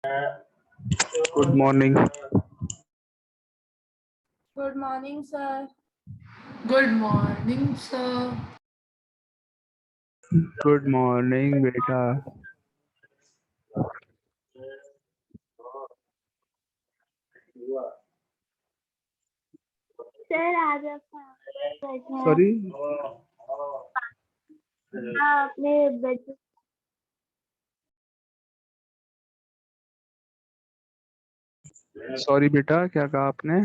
Good morning. Good morning, sir. Good morning, sir. Good morning, beta. Sir आज आप Sorry. अपने bed Sorry, बेटा, क्या कहा आपने?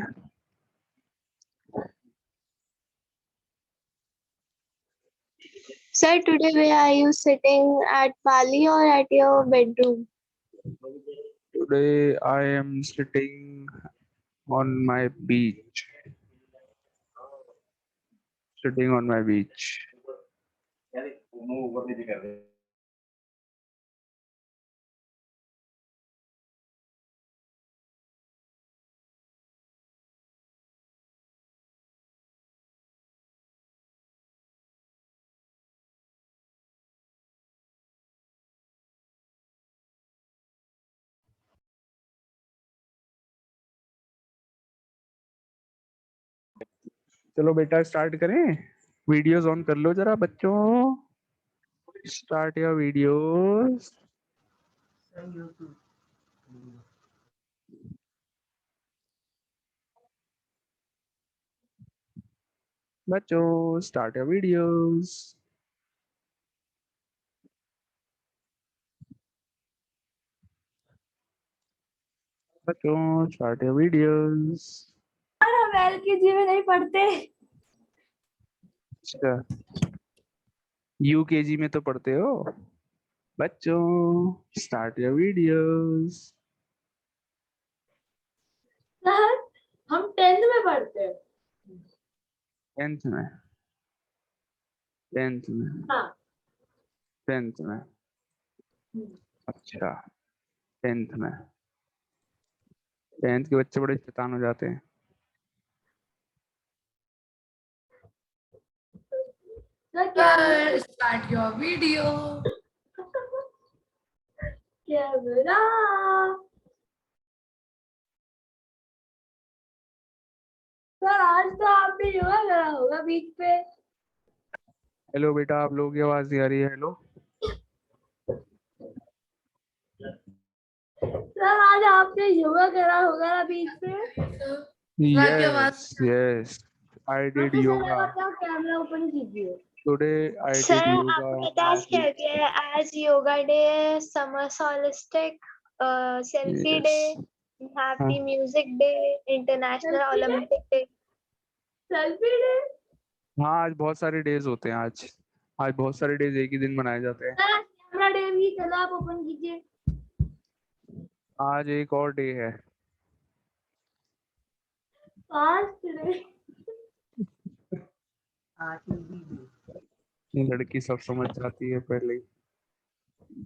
Sir, today where are you sitting at Pali or at your bedroom? Today I am sitting on my beach. Sitting on my beach. चलो बेटा start करें. वीडियोस ऑन कर लो जरा बच्चों. Start your videos. बच्चों स्टार्ट योर वीडियोस. बच्चों start your videos. हम LKG में नहीं पढ़ते. अच्छा, यूकेजी में तो पढ़ते हो. बच्चों स्टार्ट योर वीडियोस. सर हम 10th में पढ़ते हैं. 10th में. 10th में. हाँ. 10th में. अच्छा, 10th में. 10th के बच्चे बड़े शैतान हो जाते हैं. सर क्या Sir, start your video. Camera. Sir आज तो आपने योगा करा होगा बीच पे. हेलो बेटा, आप लोगों की आवाज नहीं आ रही है. हेलो. सर आज आपने योगा करा होगा ना बीच पे. Yes yes, I did yoga. Camera open कीजिए. Today I sir did yoga. आपको पता है क्या क्या है? आज योगा डे है, summer solstice, selfie day, happy music day, international Olympic day. Selfie day. हाँ, आज बहुत सारे डेज होते हैं. आज बहुत सारे डेज एक ही दिन मनाए जाते हैं. सर कैमरा डे भी चलो आप ओपन कीजिए. आज एक और डे है. Fast day. ये लड़की सब समझ जाती है पहले ही.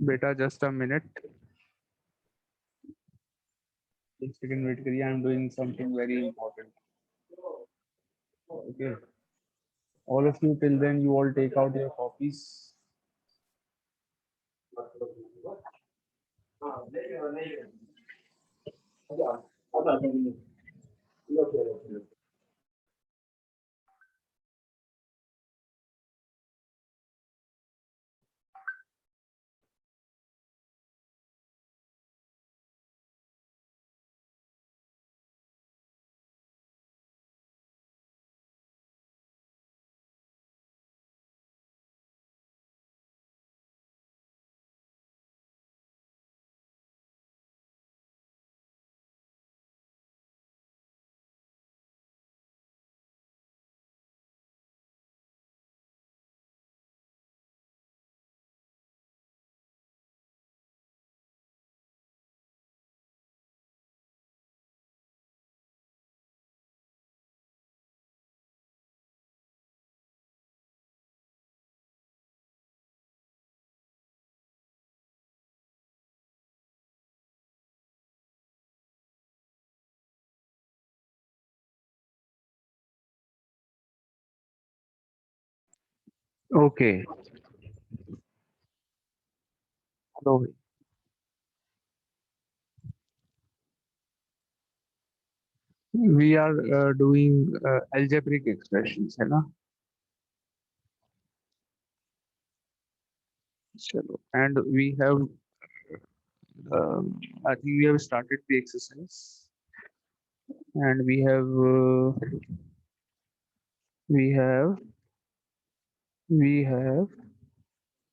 बेटा जस्ट अ मिनट, एक सेकंड वेट करिए. I am doing something very important. Okay, all of you, till then you all take out your copies. Okay, hello. we are doing algebraic expressions, है ना? चलो, and we have I think we have started the exercise, and we have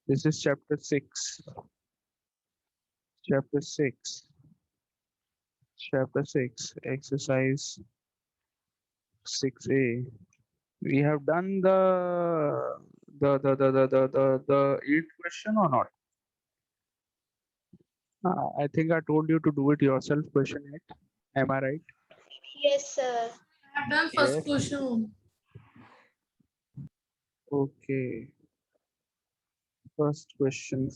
this is chapter 6, exercise 6A. We have done the eighth question or not? I think I told you to do it yourself, question 8. Am I right? Yes, sir. I've done first Yes. question. Okay. First question.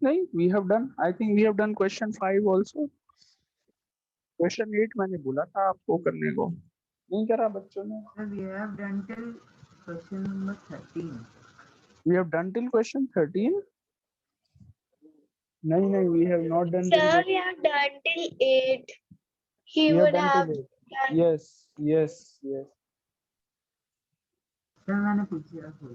नहीं, we have done. I think we have done question 5 also. Question 8 मैंने बोला था आपको करने को. नहीं करा बच्चों ने. We have done till question number 13. We have done till question 13. नहीं, we have not done till. Sir, we have done till 8. He We would done have till 8. done. Yes. Sir मैंने पूछा था.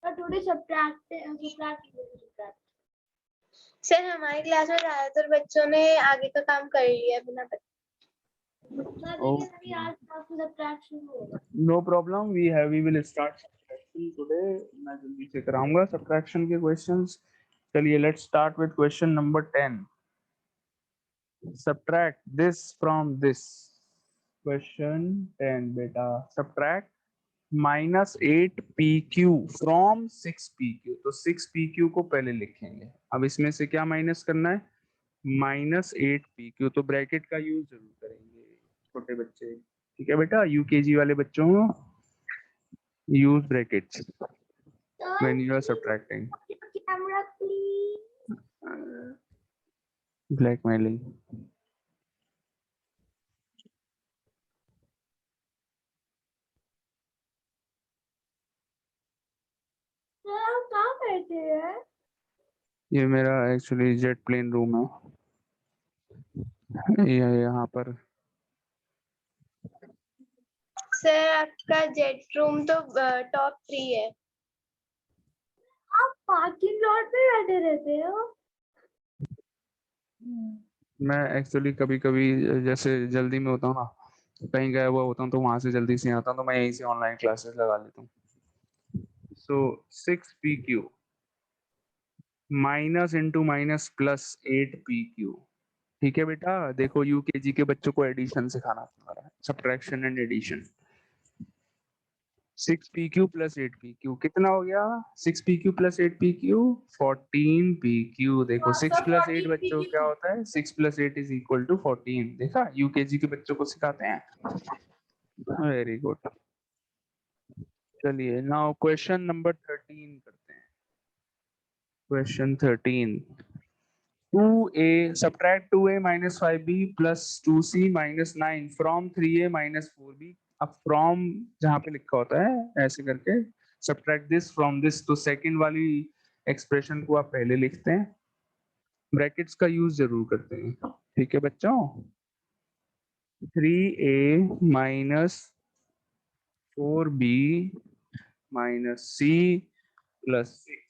But today subtract. सर हमारी class में ज्यादातर बच्चों ने आगे का काम कर लिया बिना Subtraction होगा. No problem. We will start subtraction today. मैं जल्दी से कराऊंगा subtraction के questions. चलिए, let's start with question number 10. Subtract this from this. Question 10 बेटा. Subtract -8pq from 6pq. तो 6pq को पहले लिखेंगे. अब इसमें से क्या माइनस करना है? -8pq. तो ब्रैकेट का यूज जरूर करेंगे छोटे बच्चे. ठीक है बेटा, यूकेजी वाले बच्चों use brackets when you are subtracting. Camera, please. Blackmailing. Sir, आप कहाँ बैठे हैं? ये मेरा एक्चुअली जेट प्लेन रूम है. ये यहाँ पर. सर आपका जेट रूम तो टॉप 3 है. आप पार्किंग लॉट में बैठे रहते हो? मैं एक्चुअली कभी कभी जैसे जल्दी में होता हूँ ना, कहीं गया हुआ होता हूँ तो वहां से जल्दी से आता हूँ, तो मैं यहीं से ऑनलाइन क्लासेस लगा लेता हूँ. सो 6pq minus into minus plus 8pq. ठीक है बेटा, देखो यूकेजी के बच्चों को एडिशन सिखाना पड़ रहा है, subtraction and addition. 6pq plus 8pq कितना हो गया? 6pq plus 8pq 14pq. देखो 6 plus 8 बच्चों क्या होता है? 6 plus 8 is equal to 14. देखा, यूकेजी के बच्चों को सिखाते हैं. Very good. चलिए, नाउ क्वेश्चन नंबर 13 करते हैं. Question 13. 2a subtract 2a minus 5b plus 2c minus 9 from 3a minus 4b. अब फ्रॉम जहां पे लिखा होता है ऐसे करके सब्ट्रैक्ट दिस फ्रॉम दिस, तो सेकंड वाली एक्सप्रेशन को आप पहले लिखते हैं. ब्रैकेट्स का यूज जरूर करते हैं. ठीक है बच्चों. 3a minus 4b minus c plus 6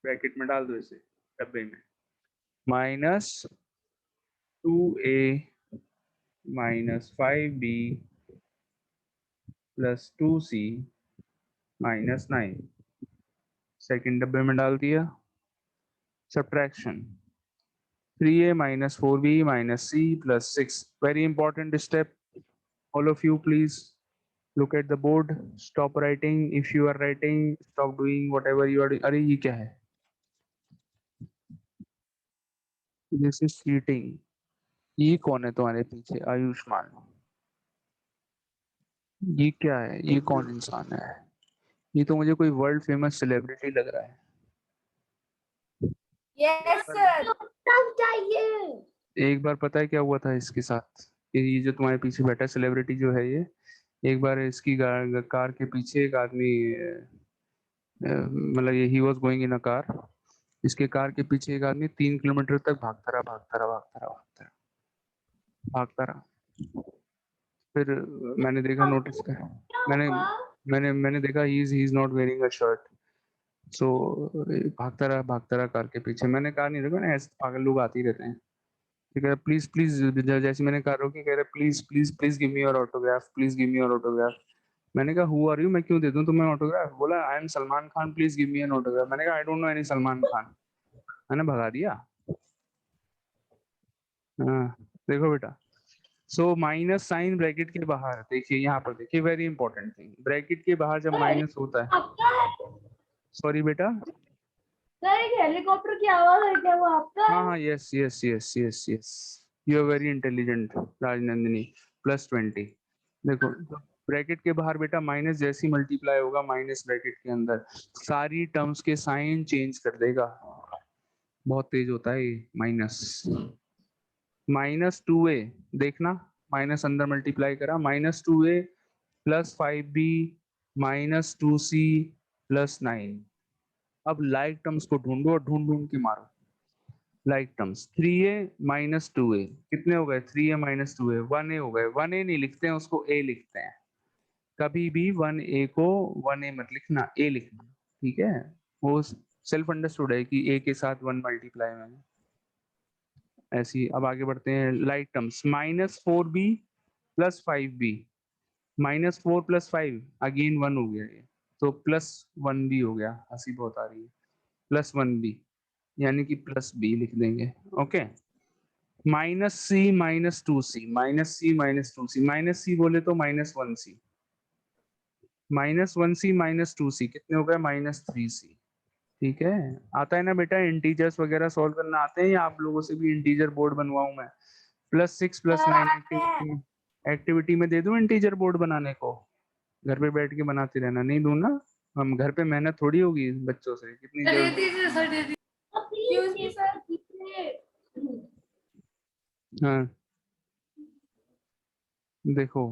bracket में डाल दो इसे डब्बे में. Minus 2a minus 5b plus 2c minus 9 second डब्बे में डाल दिया. Subtraction 3a minus 4b minus c plus 6. Very important step. All of you please look at the board. Stop writing. If you are writing, stop doing whatever you are doing. अरे ये क्या है? This is cheating. ये कौन है तुम्हारे पीछे? आयुष्मान. ये क्या है? ये कौन इंसान है? ये तो मुझे कोई वर्ल्ड फेमस सेलिब्रिटी लग रहा है. Yes, sir. तब चाहिए. एक बार पता है क्या हुआ था इसके साथ? ये जो तुम्हारे पीछे बैठा सेलिब्रिटी जो है, ये एक बार इसकी कार के पीछे एक आदमी, मतलब ये he was going in a car, इसके कार के पीछे एक आदमी 3 किलोमीटर तक भागता रहा भागता रहा भागता रहा भागता रहा भागता रहा। फिर मैंने देखा, नोटिस कर, मैंने मैंने देखा he is not wearing a shirt. So भागता रहा कार के पीछे। मैंने कहा नहीं, देखो ना ऐसे पागल लोग आते ही रहते हैं। ठीक है, प्लीज प्लीज, जैसे मैंने कहा रोकी, कह रहे please please please give me your autograph, please give me your autograph. मैंने कहा हु आर यू, मैं क्यों दे दूं तुम्हें ऑटोग्राफ? बोला I am Salman Khan, please give me an autograph. मैंने कहा I don't know any Salman Khan. मैंने भगा दिया। हाँ, देखो बेटा, सो माइनस साइन ब्रैकेट के बाहर देखिए, यहाँ पर देखिए, वेरी इंपॉर्टेंट थिंग, ब्रैकेट के बाहर जब माइनस होता है, आपका है सॉरी बेटा, सर, एक हेलीकॉप्टर की आवाज है क्या, वो आपका हाँ है? हाँ, yes yes yes yes yes, you are very intelligent Rajnandini, +20। देखो, ब्रैकेट के बाहर बेटा माइनस जैसी मल्टीप्लाई होगा माइनस ब्रैकेट के अंदर, सारी टर्म्स के साइन चेंज कर देगा। बहुत तेज होता है ये माइनस। -2a, देखना, माइनस अंदर मल्टीप्लाई करा, -2a + 5b -2c +9। अब लाइक टर्म्स को ढूंढो और ढूंढ ढूंढ के मारो। लाइक टर्म्स, 3a - 2a कितने हो गए? 3a - 2a 1a हो गए। 1a नहीं लिखते हैं उसको, a लिखते हैं। कभी भी 1a को 1a मत लिखना, a लिखना, ठीक है? वो सेल्फ अंडरस्टूड है कि a के साथ 1 मल्टीप्लाई में ऐसी। अब आगे बढ़ते हैं, like terms, -4b + 5b, -4 + 5 again 1 हो गया ये, तो +1b हो गया। हंसी बहुत आ रही है। +1b यानी कि +b लिख देंगे। Okay, -c -2c, -c -2c, -c बोले तो -1c, -1c -2c कितने हो गए? -3c। ठीक है, आता है ना बेटा इंटीजर्स वगैरह सॉल्व करना? आते हैं या आप लोगों से भी इंटीजर बोर्ड बनवाऊं मैं? +6 +9 एक्टिविटी में, एक्टिविटी में दे दूं इंटीजर बोर्ड बनाने को? घर पे बैठ के बनाते रहना, नहीं दूं ना? हम घर पे मेहनत थोड़ी होगी बच्चों से, कितनी दे जल्द। दीजिए सर, दे दीजिए। प्लीज सर, कीजिए। हाँ, देखो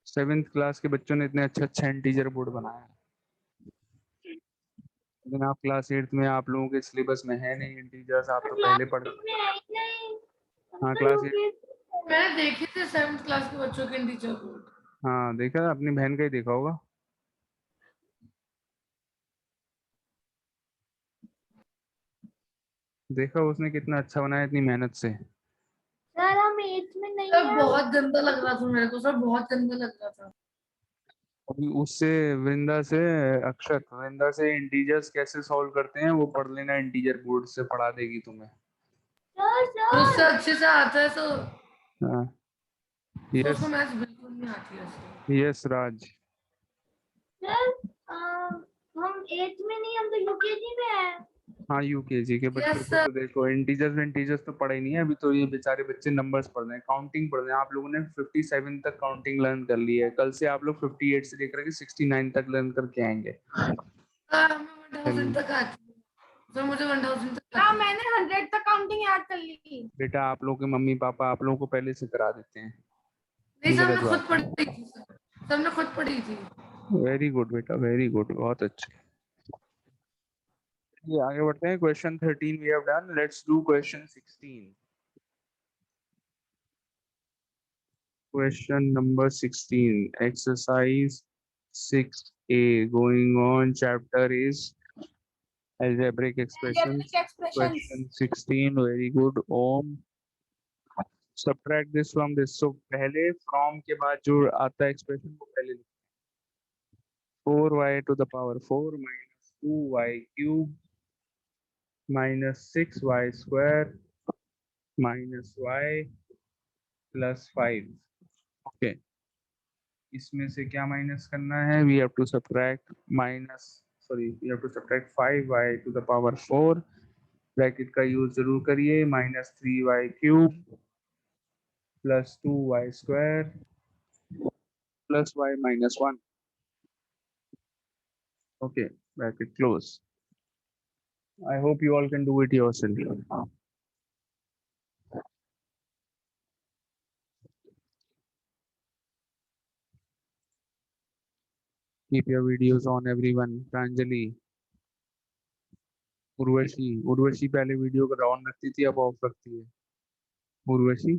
7th क्लास के बच्चों ने इतने अच्छा अच्छा इंटीजर बोर्ड बनाया है, लेकिन आप क्लास 8th में, आप लोगों के सिलेबस में है नहीं इंटीजर्स, आप तो पहले पढ़। में है ही नहीं। हम हाँ, तो क्लास 8। यूकेजी मैंने देखे थे 7th क्लास के बच्चों के टीचर बोर्ड। हाँ देखा, अपनी बहन का ही देखा होगा। देखा उसने कितना अच्छा बनाया इतनी मेहनत से। सर, हम 8th में नहीं सर है। बहुत गंदा लग रहा था मेरे को, सर बहुत गंदा लग रहा था। अभी उससे, वृंदा से, अक्षत, वृंदा से इंटीजर्स कैसे सॉल्व करते हैं वो पढ़ लेना, इंटीजर बोर्ड से पढ़ा देगी तुम्हें। सर मुझसे सर अच्छे से आता है तो हाँ, उसको यस मैथ्स बिल्कुल नहीं आती है सर। यस राज। सर, हम 8th में नहीं, हम तो यूकेजी में है। हाँ, यूकेजी के बच्चों यस को सर। तो देखो, इंटीजर्स तो पढ़े नहीं है अभी, तो ये बेचारे बच्चे नंबर्स पढ़ रहे हैं, काउंटिंग पढ़ रहे हैं। आप लोगों ने 57 तक काउंटिंग लर्न कर ली है, कल से आप लोग 58 से लेकर के 69 तक लर्न करके आएंगे। सर हमें 1000 चलिए तक आती है। सर मुझे 1000 तक हाँ, आती है। मैंने 100 तक काउंटिंग याद कर ली। बेटा, आप लोगों के मम्मी पापा आप लोगों को पहले से करा देते हैं, नहीं ये सर, गलत हमने खुद बात है। पढ़ी थी सर। सर हमने खुद पढ़ी थी। वेरी गुड बेटा, वेरी गुड, बहुत अच्छे। ये आगे बढ़ते हैं, question 13 we have done, let's do question 16। Question number 16, exercise 6a. Going on, chapter is algebraic expressions. Question 16, very good. Om, subtract this from this. So पहले from के बाद जो आता है expression वो पहले लिखो। 4y to the power 4 minus 2y cube minus 6y square minus y plus 5. Okay. इसमें से क्या माइनस करना है? We have to subtract we have to subtract 5y to the power 4, bracket का यूज जरूर करिए, -3y cube plus 2y square plus y -1। ओके, bracket close. I hope you all can do it yourself. Keep your videos on everyone. Pranjali, Urvashi Urvashi पहले video को on रखती थी, अब of रखती है। Urvashi,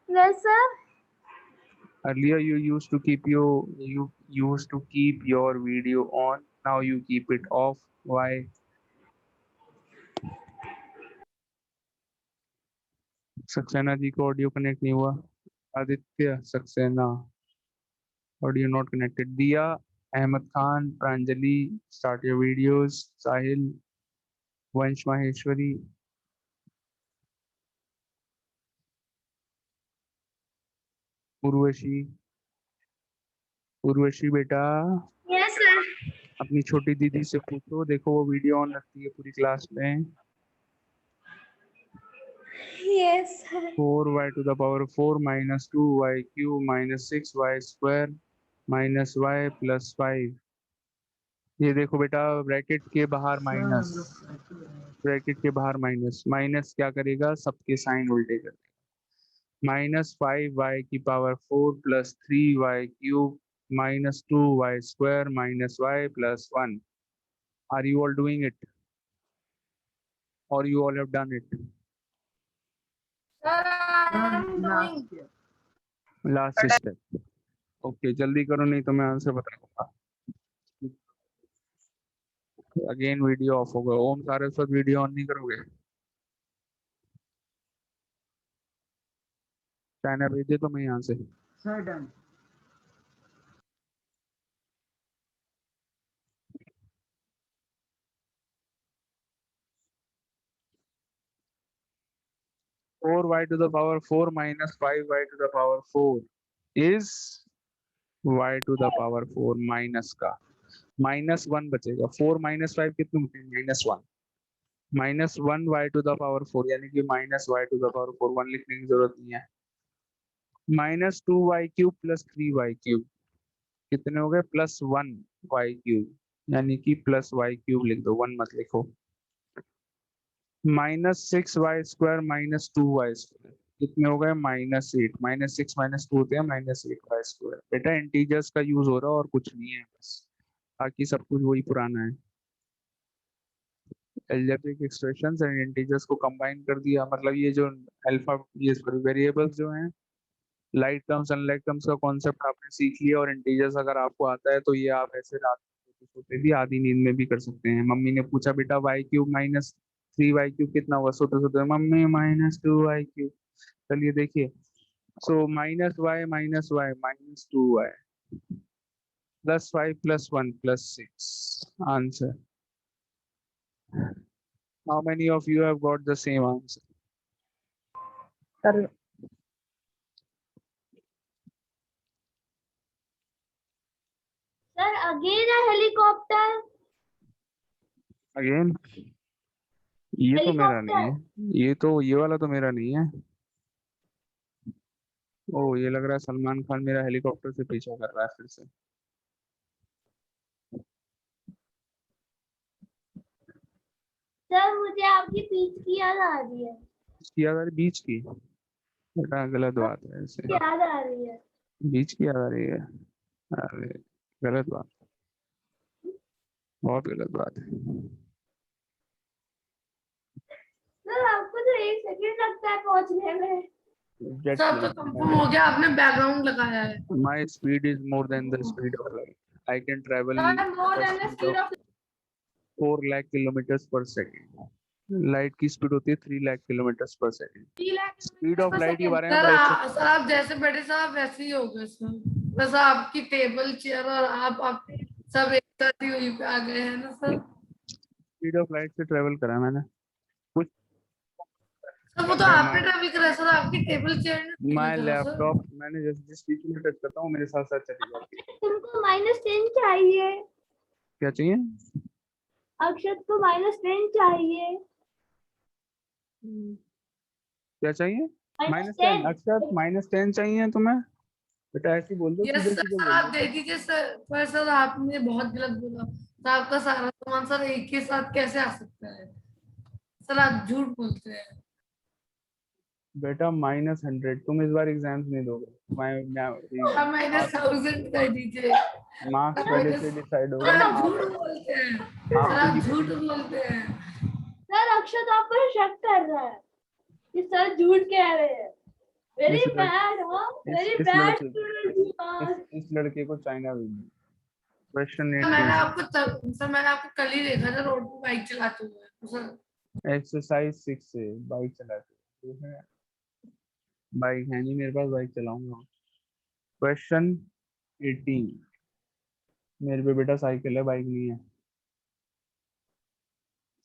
Yes, sir. earlier you used to keep your video on, now you keep it off. Why? Saxena ji को audio connect नहीं हुआ। Aditya Saxena audio not connected. Diya, Ahmad Khan, Pranjali, start your videos. Sahil, Vansh Maheshwari, Urvashi. Urvashi बेटा, Yes, sir. अपनी छोटी दीदी से पूछो, देखो वो वीडियो ऑन रखती है पूरी क्लास में। Yes, sir. 4y to the power 4 minus 2y cube minus 6y square minus y plus 5। ये देखो बेटा, ब्रैकेट के बाहर सर माइनस, हम लोग ऐसे ही हैं। ब्रैकेट के बाहर माइनस, माइनस क्या करेगा, सबके साइन उल्टे कर देगा। -5y की power 4 plus 3y cube minus 2y square minus y plus 1। Are you all doing it? Or you all have done it? Sir, I am doing. Last year Last step. Okay, जल्दी करो नहीं तो मैं answer बता दूंगा। Again video of होगा। ओम Saraswat video on नहीं करोगे? चाइना भेजे तो मैं यहाँ से। Sir done. 4y to the power 4 minus 5y to the power 4 is y to the power 4 minus का -1 बचेगा। 4 minus 5 कितने होते हैं? -1। -1 y to the power 4 यानी कि -y to the power 4, 1 लिखने की जरूरत नहीं है। -2y cube plus 3y cube कितने हो गए? +1y क्यूब यानी कि +y क्यूब लिख दो, 1 मत लिखो। -6y square minus 2y square कितने हो गए? -8। -6 -2 होते हैं -8y स्क्वायर। बेटा इंटीजर्स का यूज हो रहा है और कुछ नहीं है, बस बाकी सब कुछ वही पुराना है। एल्जेब्रिक एक्सप्रेशंस एंड इंटीजर्स को कंबाइन कर दिया, मतलब ये जो अल्फा, ये वेरिएबल्स जो हैं, लाइट टर्म्स अनलाइट टर्म्स का कॉन्सेप्ट आपने सीख लिया, और इंटीजर्स अगर आपको आता है तो ये आप ऐसे रात को सोते भी आधी नींद में भी कर सकते हैं। मम्मी ने पूछा बेटा Y cube minus 3y cube कितना हुआ, सोते सोते मम्मी -2y क्यूब। चलिए देखिए, सो -y -2y +5 +1 +6 answer. How many of you have got the same answer? Sir Sir, again a helicopter. Again? ये तो मेरा नहीं है, ये वाला तो मेरा नहीं है। ओ, ये लग रहा है सलमान खान मेरा हेलीकॉप्टर से पीछा कर रहा है फिर से। सर मुझे आपकी पीठ की याद आ रही है। इसकी याद आ रही? बीच की? बेटा गलत बात है, ऐसे याद आ रही है। बीच की याद आ रही है? अरे गलत बात, बहुत गलत बात है। सर आपको तो 1 सेकंड लगता है पहुंचने में। सब तो कंफर्म हो गया, आपने बैकग्राउंड लगाया है। My speed is more than the speed of light. I can travel Sir, more the than the speed speed of of 4 lakh kilometers per second. Light की स्पीड होती है 3 लाख किलोमीटर पर second. 3 lakh speed of light के बारे में sir, बड़ा अच्छा- sir आप जैसे बैठे साहब वैसे ही हो गए सर। बस आपकी टेबल चेयर और आप सब एक साथ ही वहीं पे आ गए हैं ना सर। स्पीड ऑफ लाइट से ट्रेवल करा है मैंने। सर वो तो आपने ट्रैवल करा सर, आपकी टेबल चेयर ने माय नहीं करा सर। लैपटॉप, मैंने जिस चीज में टच करता हूँ मेरे साथ साथ चली जाती है। तुमको -10 चाहिए। क्या चाहिए? अक्षत को -10 चाहिए। क्या चाहिए? -10? -10। अक्षर -10 चाहिए तुम्हें? बेटा ऐसे ही बोल दो, यस सीधे सर, सीधे सर बोल आप दो। दे दीजिए सर। पर सर आपने बहुत गलत बोला सर, आपका सारा सामान सर एक के साथ कैसे आ सकता है? सर आप झूठ बोलते हैं। बेटा -100 तुम इस बार एग्जाम्स नहीं दोगे। अब -1000 कर दीजिए। मार्क्स अब पहले minus- से डिसाइड हो सर गए ना। आप आप झूठ बोलते हैं, सर आपकी आप झूठ डिग्री बोलते हैं। सर अक्षत आप पर शक कर रहा है कि सर झूठ कह रहे हैं। वेरी इस लड़- बैड, हाँ वेरी इस बैड लड़के स्टूडेंट। इस लड़के को चाइना भेजिए। क्वेश्चन सर मैंने 18 आपको सर मैंने आपको कल ही देखा था रोड पे बाइक चलाते हुए। सर एक्सरसाइज 6 से बाइक चलाते हैं। बाइक है नहीं मेरे पास, बाइक चलाऊंगा। क्वेश्चन 18 मेरे पे बेटा साइकिल है, बाइक नहीं है।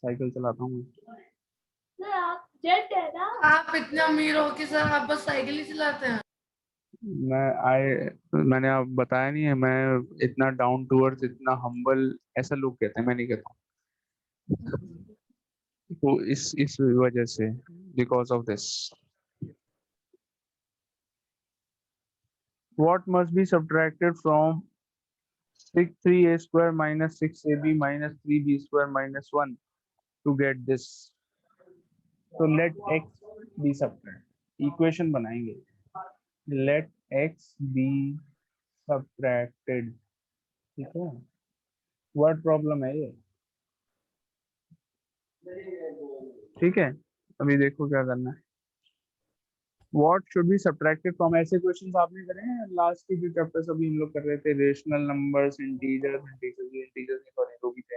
साइकिल चलाता हूँ मैं। सर आप जेट है ना? आप इतने अमीर हो कि सर आप बस साइकिल ही चलाते हैं। मैंने आप बताया नहीं है, मैं इतना डाउन टू अर्थ, इतना हम्बल, ऐसा लोग कहते हैं, मैं नहीं कहता हूँ। तो इस वजह से, because of this, what must be subtracted from 3a square minus 6ab minus 3b square minus 1 to get this? So let x be subtracted। Equation बनाएंगे। let x be subtracted। ठीक है, वर्ड प्रॉब्लम है ये। ठीक है, अभी देखो क्या करना है। What should be subtracted from, ऐसे क्वेश्चंस आपने करे हैं लास्ट के जो चैप्टर्स अभी हम लोग कर रहे थे, रेशनल नंबर्स, इंटीजर्स, इंटीजर्स नहीं सॉरी वो भी थे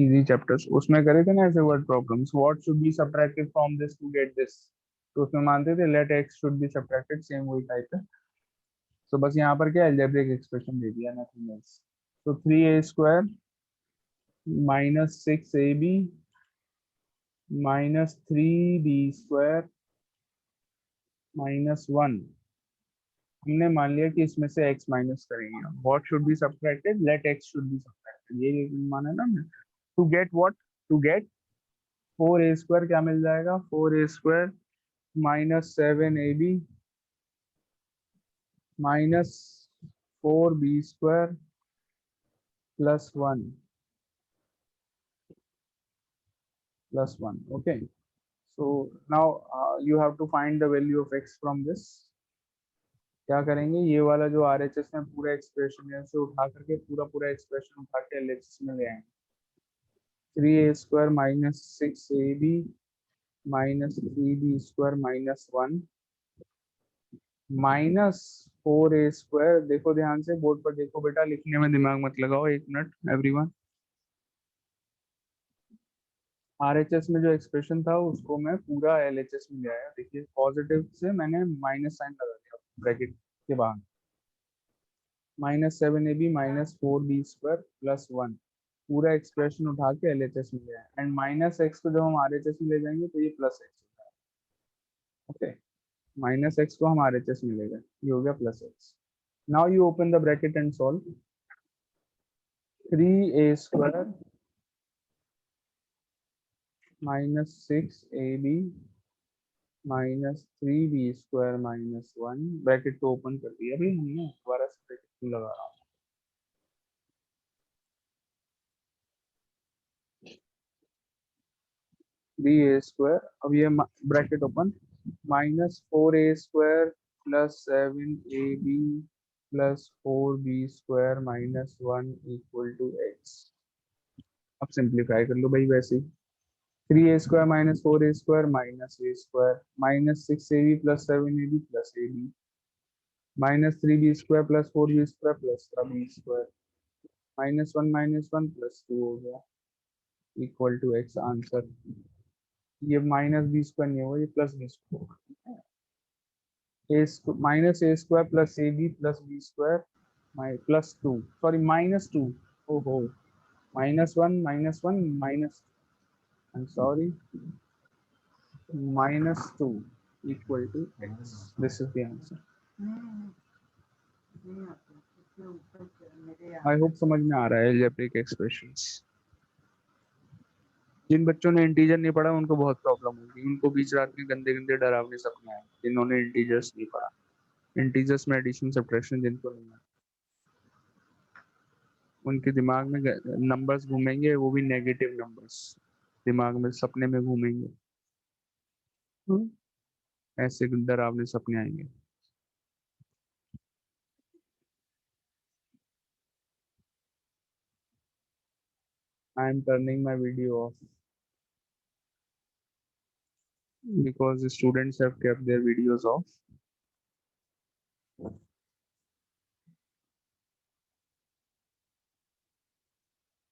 इजी चैप्टर्स, उसमें करे थे ना ऐसे word problems. What should be subtracted from this to get this, तो उसमें मानते थे let x should be subtracted, same वही टाइप है। तो बस यहाँ पर क्या अलजेब्रिक एक्सप्रेशन दे दिया, नथिंग एल्स। तो 3a square minus 6ab minus 3b square minus 1, हमने मान लिया कि इसमें से x माइनस करेंगे। What should be subtracted, let x should be subtracted, ये माना है ना हमने। To get what, to get 4a square क्या मिल जाएगा, 4a square minus 7ab minus 4b square plus 1 plus 1। okay, so now you have to find the value of x from this। क्या करेंगे, ये वाला जो RHS में पूरा एक्सप्रेशन है उसे उठा करके पूरा एक्सप्रेशन उठा के LHS में ले आएंगे। 3a square minus 6ab minus 3b square minus 1 minus 4a square. देखो ध्यान से, बोर्ड पर देखो बेटा, लिखने में दिमाग मत लगाओ, एक मिनट एवरीवन। RHS में जो एक्सप्रेशन था उसको मैं पूरा LHS में ले आया। देखिए पॉजिटिव से मैंने माइनस साइन लगा दिया ब्रैकेट के बाहर, -7ab minus 4b square plus 1, पूरा एक्सप्रेशन उठा के LHS में ले आया। एंड माइनस एक्स को जब हम RHS में ले जाएंगे तो ये प्लस एक्स होता है। ओके, माइनस एक्स को हम RHS में ले गए, ये हो गया plus x. Now you open the bracket and solve. 3a square minus 6ab minus 3b square minus 1, bracket को ओपन कर दिया भाई हमने, दोबारा से ब्रैकेट क्यों लगा रहा हूँ। 3a स्क्वायर, अब ये bracket open, minus 4a square plus 7ab plus 4b square minus 1 equal to x। अब सिंप्लीफाई कर लो भाई वैसे ही। 3a square minus 4a square minus a square minus 6ab plus 7ab plus ab minus 3b square plus 4b square plus b square minus 1 plus 2 हो गया equal to x। Answer ये minus b square नहीं होगा, ये plus b square, minus a square plus ab plus b square plus 2, sorry minus 2, ओहो -1 minus I am sorry -2 equal to x। This is the answer. नहीं आता, इसके ऊपर मेरे आई होप समझ में आ रहा है अलजेब्रिक एक्सप्रेशंस। जिन बच्चों ने इंटीजर नहीं पढ़ा उनको बहुत प्रॉब्लम होगी, उनको बीच रात में गंदे गंदे डरावने सपने आए, जिन्होंने इंटीजर्स नहीं पढ़ा। इंटीजर्स में एडिशन सब्ट्रैक्शन जिनको नहीं आता, उनके दिमाग में नंबर्स घूमेंगे, वो भी नेगेटिव नंबर्स दिमाग में सपने में घूमेंगे। ऐसे डरावने सपने आएंगे। I am turning my video off because the students have kept their videos off.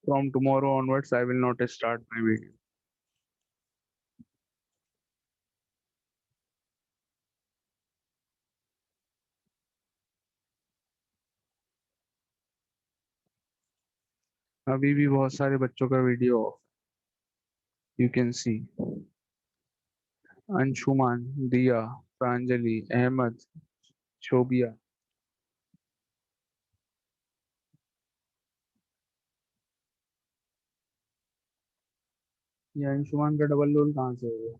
From tomorrow onwards, I will not start my video. अभी भी बहुत सारे बच्चों का video of, you can see. Anshuman, दिया, प्रांजलि, अहमद, शोभिया। ये अंशुमान का डबल रोल कहाँ से हो गया?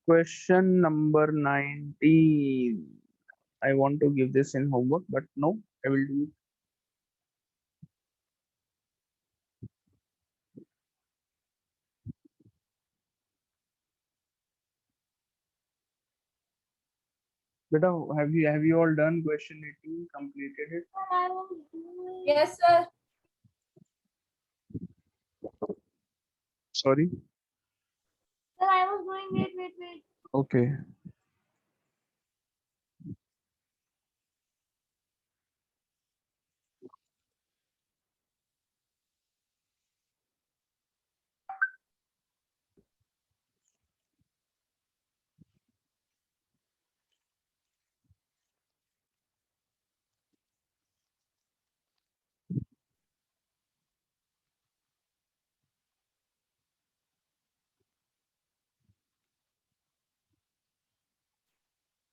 Question number 19. I want to give this in homework, but no, I will do it. Beta, have you all done question 18? Completed it? I was doing. Yes, sir. Sorry. Sir, I was doing. Wait. Okay.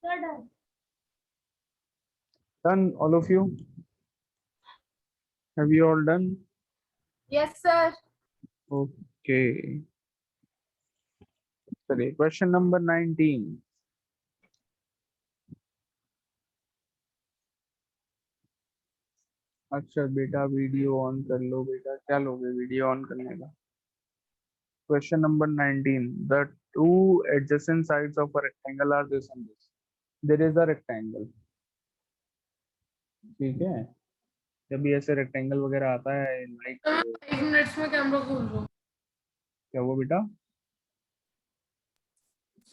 Sir, done. Done, all of you? Have you all done? Yes, sir. Okay. Sorry, question number 19. अच्छा बेटा video on कर लो बेटा, क्या लोगे video on करने का? Question number 19. The two adjacent sides of a rectangle are this and this. There is a rectangle. ठीक है, जब भी ऐसे रेक्टेंगल वगैरह आता है लाइक तो मैं 5 मिनट्स में कैमरा खोल रहा हूँ क्या वो बेटा?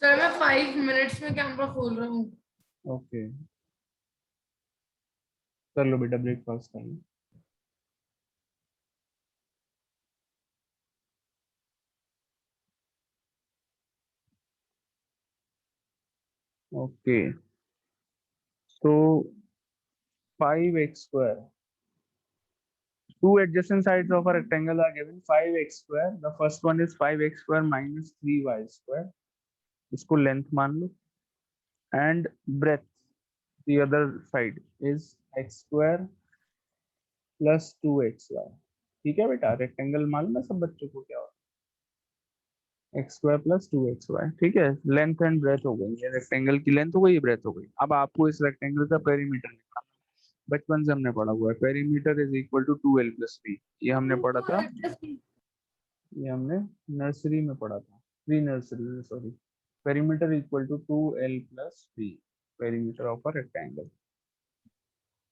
सर, मैं 5 मिनट्स में कैमरा खोल रहा हूँ। ओके, कर लो बेटा, ब्रेकफास्ट कर लो। Okay, so 5x square. Two adjacent sides of a rectangle are given 5x square. The first one is 5x square minus 3y square. इसको length मान लो. And breadth, the other side is x square plus 2xy. ठीक है बेटा, rectangle मालूम है सब बच्चों को क्या होता है? x square plus 2xy. ठीक है, लेंथ एंड ब्रेथ हो गई, ये रेक्टेंगल की लेंथ हो गई, ब्रेथ हो गई। अब आपको इस रेक्टेंगल का पेरीमीटर निकालना, बचपन से हमने पढ़ा हुआ है, perimeter is equal to 2l plus b। ये हमने पढ़ा था, ये हमने नर्सरी में पढ़ा था, प्री नर्सरी में, sorry. Perimeter equal to 2l plus b, perimeter of a rectangle.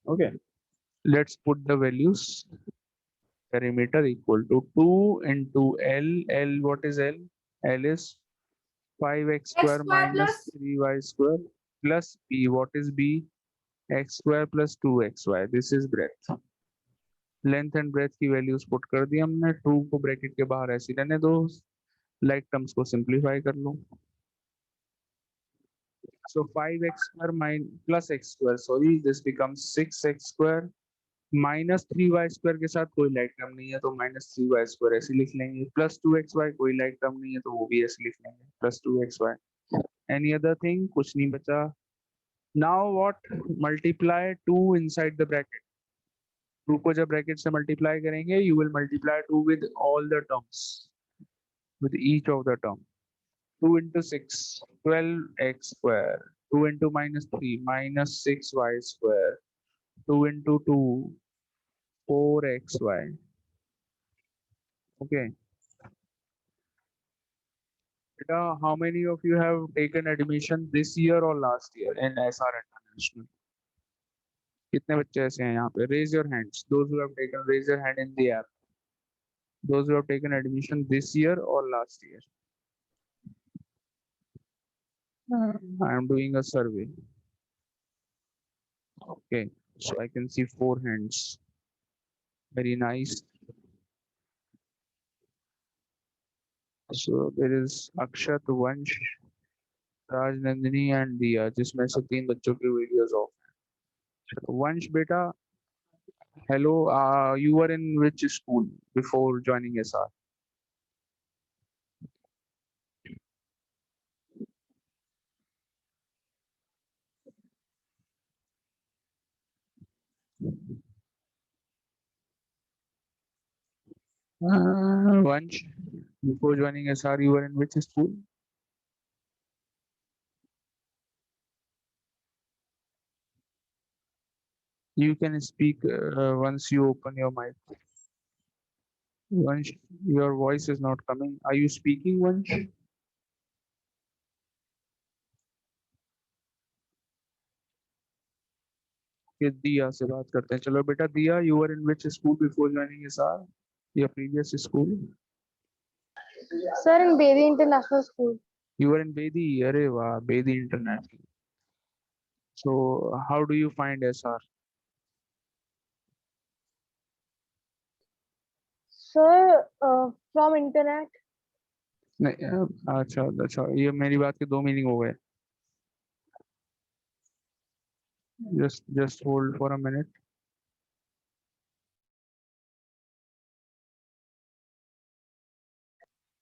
Okay, let's put the values. Perimeter equal to 2 into L. L, what is L? L is 5x square minus 3y square plus B. What is B? X square plus 2xy. This is breadth. Length and breadth की values put कर दी हमने। 2 को bracket के बाहर ऐसे रहने दो, like terms को simplify कर लो। So 5x square plus x square, sorry, this becomes 6x square minus 3y square के साथ कोई लाइक टर्म नहीं है तो माइनस 3y स्क्वायर ऐसे लिख लेंगे, प्लस 2xy कोई लाइक टर्म नहीं है तो वो भी ऐसे लिख लेंगे, plus 2xy। Any other thing? कुछ नहीं बचा. Now what? Multiply 2 inside the bracket. 2 को जब bracket से multiply करेंगे, you will multiply 2 with all the terms, with each of the term. 2 into 6, 12x square. 2 into minus 3, minus 6y square. 2 into 2, 4xy. Okay. Beta, how many of you have taken admission this year or last year in SR International? कितने बच्चे ऐसे हैं यहाँ पे? Raise your hands. Those who have taken, raise your hand in the app. Those who have taken admission this year or last year. I am doing a survey. Okay, so I can see 4 hands. Very nice. So there is Akshat, Vansh, Raj, Nandini and Diya, जिसमें से 3 बच्चों की videos of हैं. Vansh बेटा, hello, you were in which school before joining SR? Vansh, before joining SR, you were in which school? You can speak once you open your mic. Vansh, your voice is not coming. Are you speaking, Vansh? Okay, Diya से बात करते हैं. चलो बेटा, Diya, you were in which school before joining SR? Your previous school? Sir, in Bedi International School. You were in Bedi. अरे वाह, Bedi International. So how do you find SR? Sir, from internet. नहीं, अच्छा अच्छा, ये मेरी बात के 2 meaning हो गए. Just hold for a minute.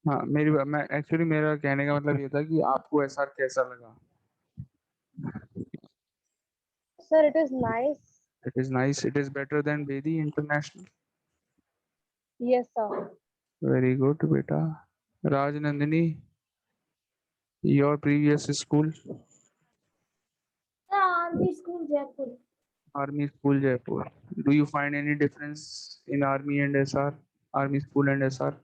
हाँ, मेरा कहने का मतलब ये था कि आपको SR कैसा लगा? Sir, it is nice. It is nice. It is better than Bedi International. Yes, sir. Very good, beta. Raj, Nandini, your previous school? Army school Jaipur. Army School Jaipur. Do you find any difference in Army and SR? Army School and SR?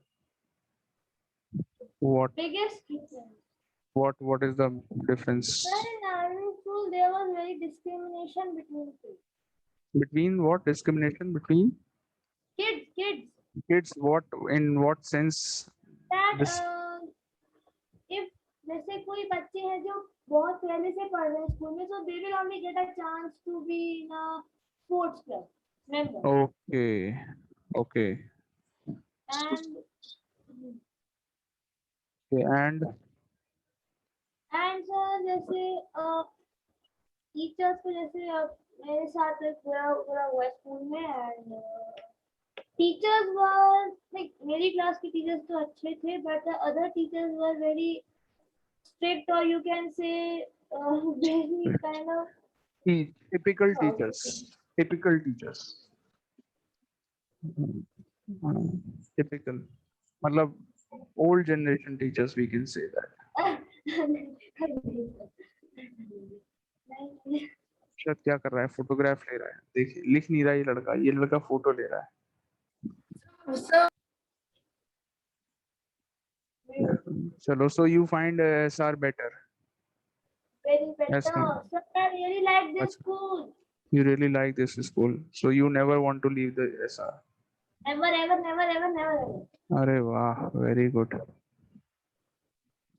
What Biggest difference. what is the difference? Sir, in army school there was very discrimination between kids. Between what? Discrimination between Kids. kids? What, in what sense? That This if जैसे कोई बच्चे हैं जो बहुत पहले से पढ़ रहे हैं स्कूल में, so they will only get a chance to be in a sports club member. okay, okay, And okay. And sir जैसे टीचर्स को जैसे मेरे साथ एक पूरा हुआ स्कूल में, एंड टीचर्स वर लाइक मेरी क्लास के टीचर्स तो अच्छे थे, but the other teachers were very strict, or you can say very kind of typical teachers. Typical teachers. Typical. मतलब old generation teachers, we can say that. शायद क्या कर रहा है? फोटोग्राफ ले रहा है. देखिए, लिख नहीं रहा ये लड़का फोटो ले रहा है. Sir, चलो, so you find SR better. very better. Yes, ma'am. So I really like this Achha. school. You really like this school, so you never want to leave the SR. Never. अरे वाह, very good,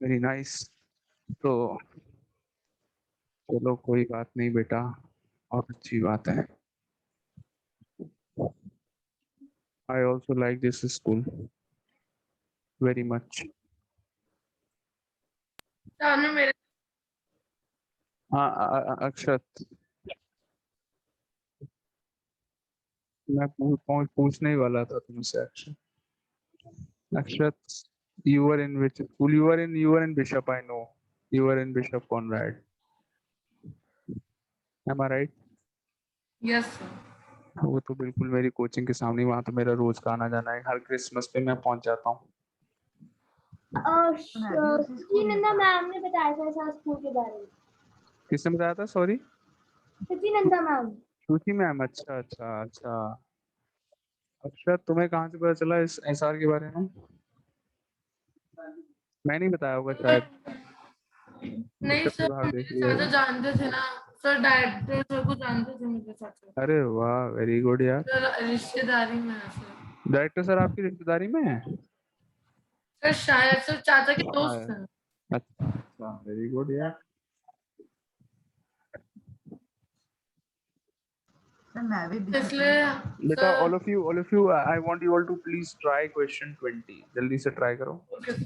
very nice. तो चलो, कोई बात नहीं बेटा, बहुत अच्छी बात है. I also like this school very much. सामने मेरे हाँ, अक्षत, मैं पूछने ही वाला था तुमसे. अक्षत, you were in which school? You were in Bishop, I know. You were in Bishop Conrad. Am I right? Yes sir. वो तो बिल्कुल मेरी कोचिंग के सामने, वहां तो मेरा रोज का आना जाना है, हर क्रिसमस पे मैं पहुंच जाता हूँ. सचिनंदा मैम ने बताया था ऐसा स्कूल के बारे में. किसने बताया था? सॉरी. सचिनंदा मैम. श्रुति मैम. अच्छा अच्छा अच्छा. अच्छा, तुम्हें कहाँ से पता चला इस एसआर के बारे में? मैं नहीं बताया होगा शायद. नहीं शिक्षक सर, विभाग देख मेरे लिया. चाचा जानते थे ना सर, डायरेक्टर सर को जानते थे मेरे चाचा. अरे वाह, वेरी गुड यार. सर रिश्तेदारी में है सर. डायरेक्टर सर आपकी रिश्तेदारी में है? सर शायद सर चाचा के दोस्त हाँ. हैं. अच्छा अच्छा, वेरी गुड यार. सर मैं भी Bishop इसलिए बेटा, sir. all of you, I want you all to please try question 20. जल्दी से ट्राई करो. Okay sir.